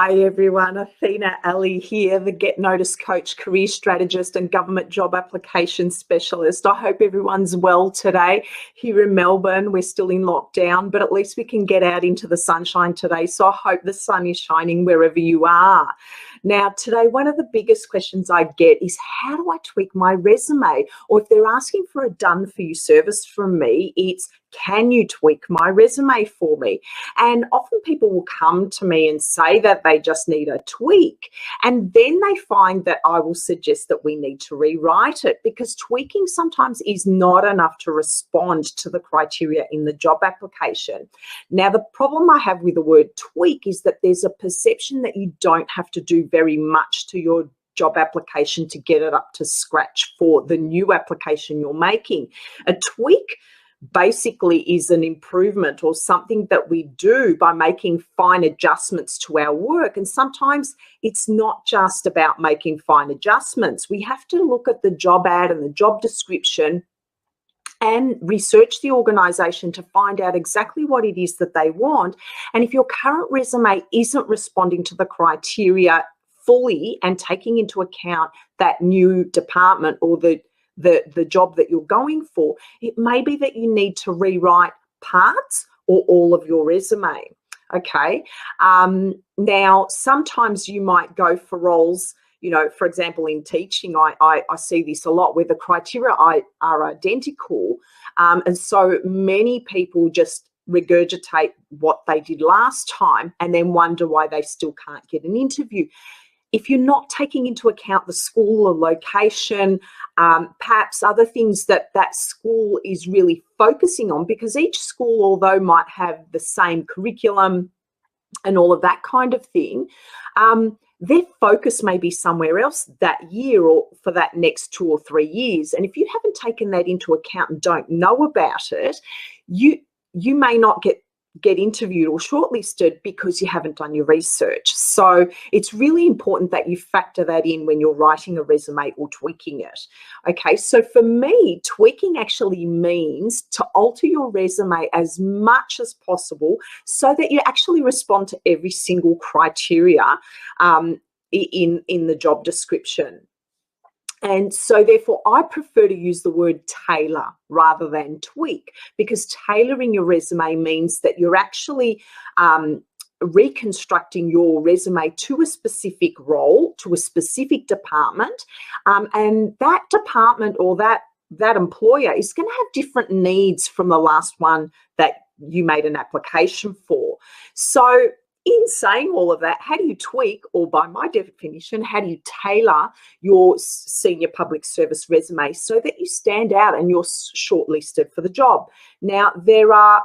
Hi everyone, Athena Ali here, the Get Notice Coach, career strategist and government job application specialist. I hope everyone's well today. Here in Melbourne, we're still in lockdown, but at least we can get out into the sunshine today. So I hope the sun is shining wherever you are. Now, today, one of the biggest questions I get is how do I tweak my resume? Or if they're asking for a done for you service from me, it's can you tweak my resume for me? And often people will come to me and say that they just need a tweak. And then they find that I will suggest that we need to rewrite it because tweaking sometimes is not enough to respond to the criteria in the job application. Now, the problem I have with the word tweak is that there's a perception that you don't have to do very much to your job application to get it up to scratch for the new application you're making. A tweak basically is an improvement or something that we do by making fine adjustments to our work. And sometimes it's not just about making fine adjustments. We have to look at the job ad and the job description and research the organisation to find out exactly what it is that they want. And if your current resume isn't responding to the criteria fully and taking into account that new department or the job that you're going for, it may be that you need to rewrite parts or all of your resume. Okay. Now, sometimes you might go for roles, you know, for example, in teaching, I see this a lot where the criteria are identical. And so many people just regurgitate what they did last time and then wonder why they still can't get an interview. If you're not taking into account the school or location, perhaps other things that that school is really focusing on, because each school, although might have the same curriculum and all of that kind of thing, their focus may be somewhere else that year or for that next 2 or 3 years. And if you haven't taken that into account and don't know about it, you may not get interviewed or shortlisted because you haven't done your research. So it's really important that you factor that in when you're writing a resume or tweaking it. Okay, so for me, tweaking actually means to alter your resume as much as possible so that you actually respond to every single criteria in the job description. And so therefore, I prefer to use the word tailor rather than tweak, because tailoring your resume means that you're actually reconstructing your resume to a specific role, to a specific department, and that department or that employer is going to have different needs from the last one that you made an application for. So in saying all of that, how do you tweak, or by my definition, how do you tailor your senior public service resume so that you stand out and you're shortlisted for the job? Now, there are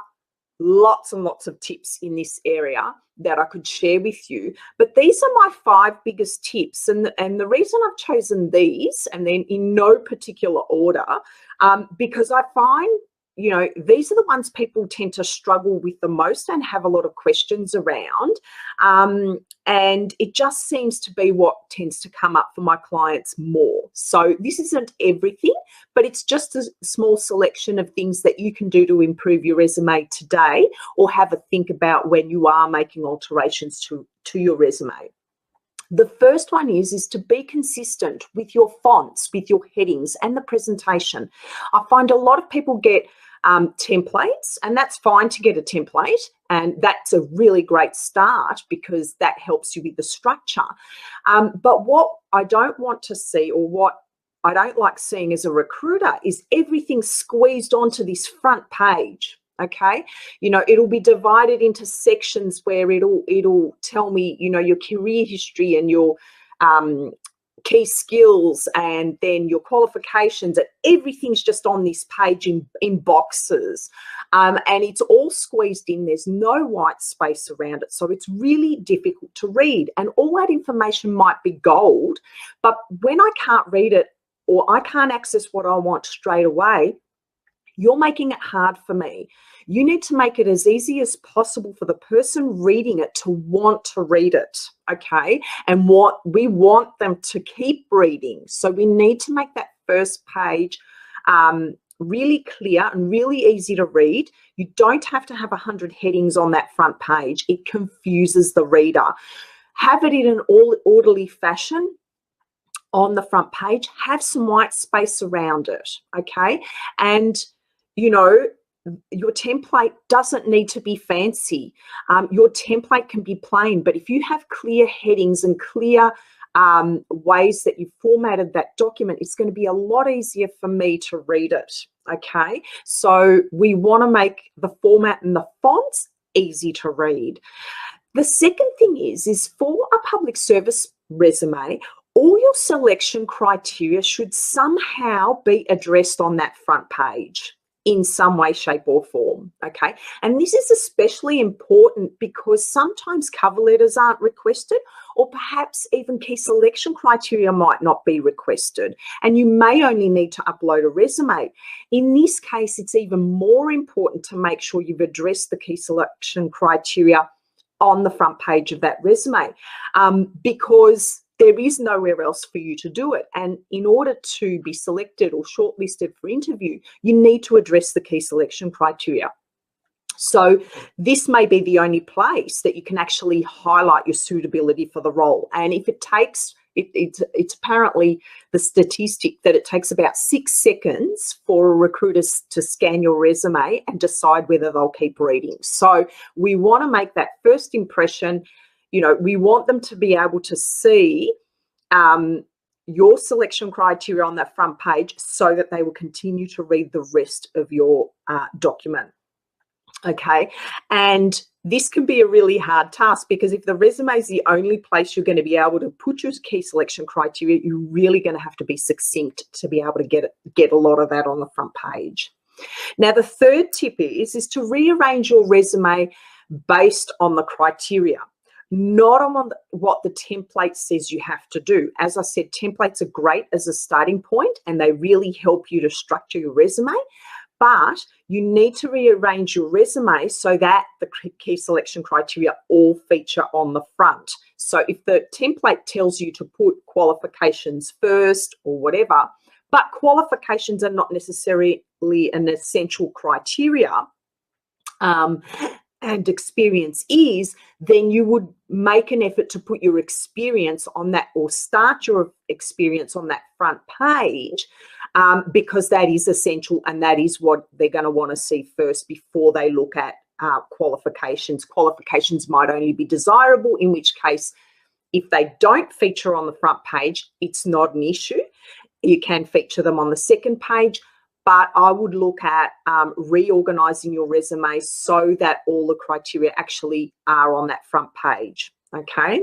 lots and lots of tips in this area that I could share with you, but these are my 5 biggest tips. And the reason I've chosen these, and then in no particular order, because I find, you know, these are the ones people tend to struggle with the most and have a lot of questions around. And it just seems to be what tends to come up for my clients more. So this isn't everything, but it's just a small selection of things that you can do to improve your resume today, or have a think about when you are making alterations to your resume. The first one is to be consistent with your fonts, with your headings and the presentation. I find a lot of people get templates, and that's fine to get a template, and that's a really great start because that helps you with the structure. But what I don't want to see, or what I don't like seeing as a recruiter, is everything squeezed onto this front page. Okay, you know, it'll be divided into sections where it'll tell me, you know, your career history and your key skills and then your qualifications, and everything's just on this page in boxes, and it's all squeezed in. There's no white space around it, so it's really difficult to read, and all that information might be gold, but when I can't read it or I can't access what I want straight away, you're making it hard for me. You need to make it as easy as possible for the person reading it to want to read it, okay? And we want them to keep reading. So we need to make that first page really clear and really easy to read. You don't have to have 100 headings on that front page. It confuses the reader. Have it in an orderly fashion on the front page. Have some white space around it, okay? And, you know, your template doesn't need to be fancy. Your template can be plain, but if you have clear headings and clear ways that you've formatted that document, it's going to be a lot easier for me to read it, okay? So we want to make the format and the fonts easy to read. The second thing is for a public service resume, all your selection criteria should somehow be addressed on that front page in some way, shape or form, okay? And this is especially important because sometimes cover letters aren't requested, or perhaps even key selection criteria might not be requested, and you may only need to upload a resume. In this case, it's even more important to make sure you've addressed the key selection criteria on the front page of that resume, because there is nowhere else for you to do it. And in order to be selected or shortlisted for interview, you need to address the key selection criteria. So this may be the only place that you can actually highlight your suitability for the role. And if it takes, it's apparently the statistic that it takes about 6 seconds for a recruiter to scan your resume and decide whether they'll keep reading. So we want to make that first impression. You know, we want them to be able to see your selection criteria on that front page so that they will continue to read the rest of your document. Okay, and this can be a really hard task because if the resume is the only place you're going to be able to put your key selection criteria, you're really going to have to be succinct to be able to get a lot of that on the front page. Now, the third tip is to rearrange your resume based on the criteria, not on what the template says you have to do. As I said, templates are great as a starting point and they really help you to structure your resume, but you need to rearrange your resume so that the key selection criteria all feature on the front. So if the template tells you to put qualifications first or whatever, but qualifications are not necessarily an essential criteria, and experience is, then you would make an effort to put your experience on that or start your experience on that front page, because that is essential and that is what they're going to want to see first before they look at qualifications. Qualifications might only be desirable, in which case if they don't feature on the front page, it's not an issue. You can feature them on the second page. But I would look at reorganizing your resume so that all the criteria actually are on that front page, okay?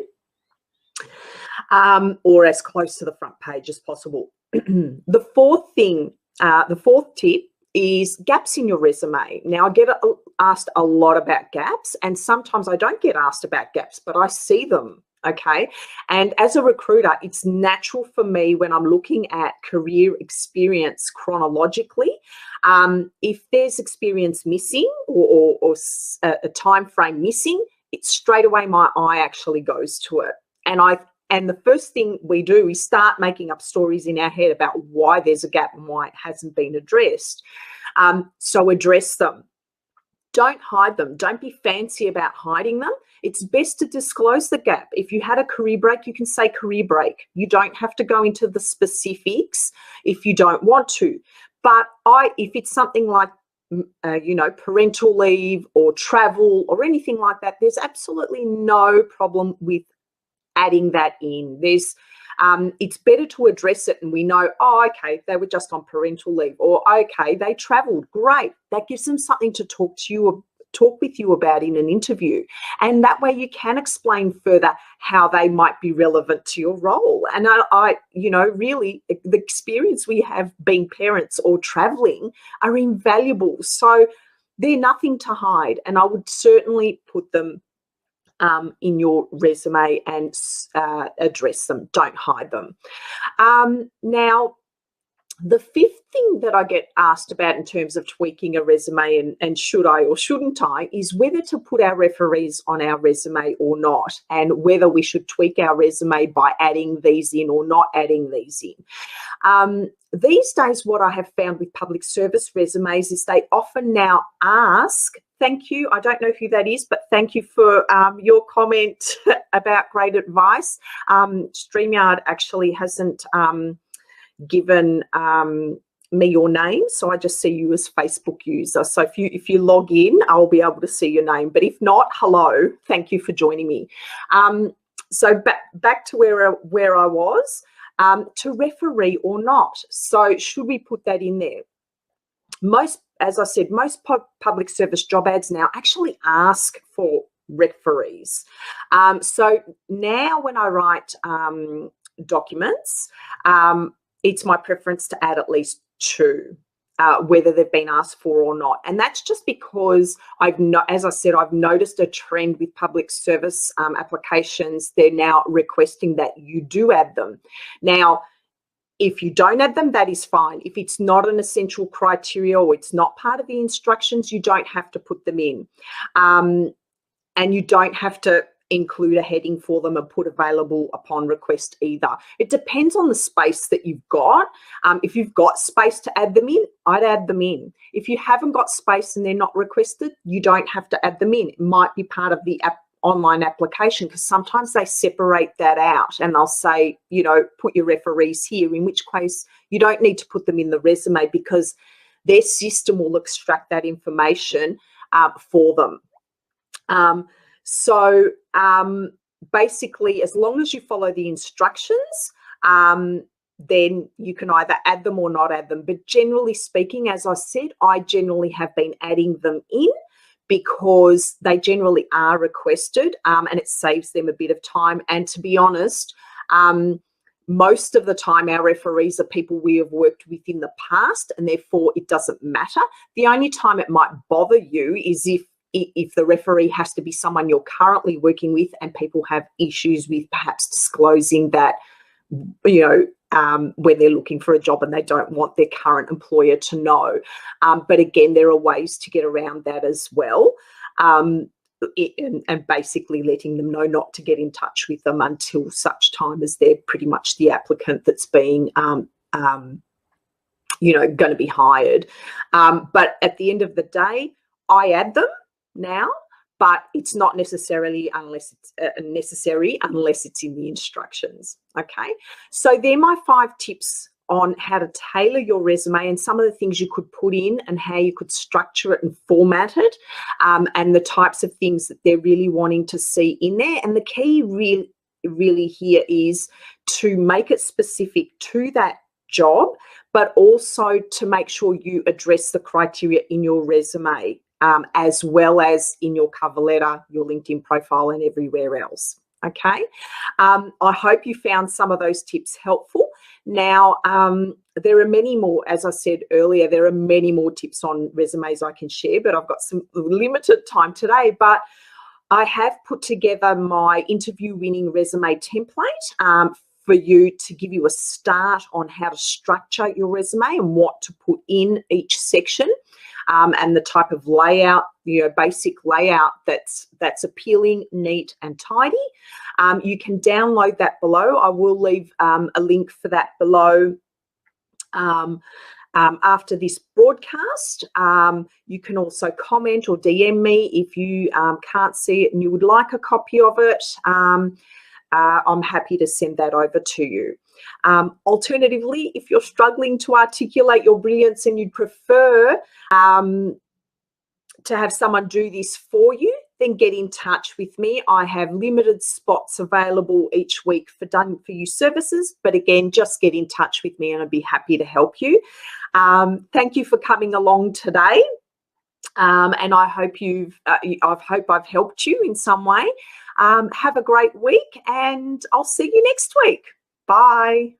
Or as close to the front page as possible. The fourth tip is gaps in your resume. Now, I get asked a lot about gaps, and sometimes I don't get asked about gaps, but I see them. Okay. And as a recruiter, it's natural for me when I'm looking at career experience chronologically, if there's experience missing or a time frame missing, it's straight away my eye actually goes to it. And the first thing we do is start making up stories in our head about why there's a gap and why it hasn't been addressed. So address them. Don't hide them. Don't be fancy about hiding them. It's best to disclose the gap. If you had a career break, you can say career break. You don't have to go into the specifics if you don't want to. But if it's something like, parental leave or travel or anything like that, there's absolutely no problem with adding that in. It's better to address it and we know, oh, okay, they were just on parental leave, or okay, they traveled. Great. That gives them something to talk with you about in an interview. And that way you can explain further how they might be relevant to your role. And really the experience we have being parents or traveling are invaluable. So they're nothing to hide. And I would certainly put them in your resume and address them. Don't hide them. Now, the fifth thing that I get asked about in terms of tweaking a resume and should I or shouldn't I is whether to put our referees on our resume or not, and whether we should tweak our resume by adding these in or not adding these in. These days, what I have found with public service resumes is they often now ask thank you. I don't know who that is, but thank you for your comment about great advice. StreamYard actually hasn't given me your name, so I just see you as Facebook user. So if you log in, I'll be able to see your name. But if not, hello, thank you for joining me. So back to where I was, to referee or not. So should we put that in there? As I said, most public service job ads now actually ask for referees. So now when I write documents, it's my preference to add at least 2, whether they've been asked for or not. And that's just because as I said, I've noticed a trend with public service applications. They're now requesting that you do add them. Now, if you don't add them, that is fine. If it's not an essential criteria or it's not part of the instructions, you don't have to put them in. And you don't have to include a heading for them and put available upon request either. It depends on the space that you've got. If you've got space to add them in, I'd add them in. If you haven't got space and they're not requested, you don't have to add them in. It might be part of the online application, because sometimes they separate that out and they'll say, you know, put your referees here, in which case you don't need to put them in the resume because their system will extract that information for them. Basically, as long as you follow the instructions, then you can either add them or not add them. But generally speaking, as I said, I generally have been adding them in because they generally are requested, and it saves them a bit of time. And to be honest, most of the time our referees are people we have worked with in the past, and therefore it doesn't matter. The only time it might bother you is if the referee has to be someone you're currently working with and people have issues with perhaps disclosing that, you know, when they're looking for a job and they don't want their current employer to know. But again, there are ways to get around that as well, and basically letting them know not to get in touch with them until such time as they're pretty much the applicant that's being, you know, going to be hired. But at the end of the day, I add them now, but it's not necessarily necessary unless it's in the instructions. Okay, so they're my 5 tips on how to tailor your resume and some of the things you could put in and how you could structure it and format it, and the types of things that they're really wanting to see in there. And the key really here is to make it specific to that job, but also to make sure you address the criteria in your resume, as well as in your cover letter, your LinkedIn profile, and everywhere else. Okay, I hope you found some of those tips helpful. Now, there are many more, as I said earlier, there are many more tips on resumes I can share, but I've got some limited time today. But I have put together my interview winning resume template for you to give you a start on how to structure your resume and what to put in each section. And the type of layout, you know, basic layout that's appealing, neat and tidy. You can download that below. I will leave a link for that below after this broadcast. You can also comment or DM me if you can't see it and you would like a copy of it. I'm happy to send that over to you. Alternatively, if you're struggling to articulate your brilliance and you'd prefer to have someone do this for you, then get in touch with me. I have limited spots available each week for Done For You services, but again, just get in touch with me and I'd be happy to help you. Thank you for coming along today, and I hope I've helped you in some way. Have a great week, and I'll see you next week. Bye.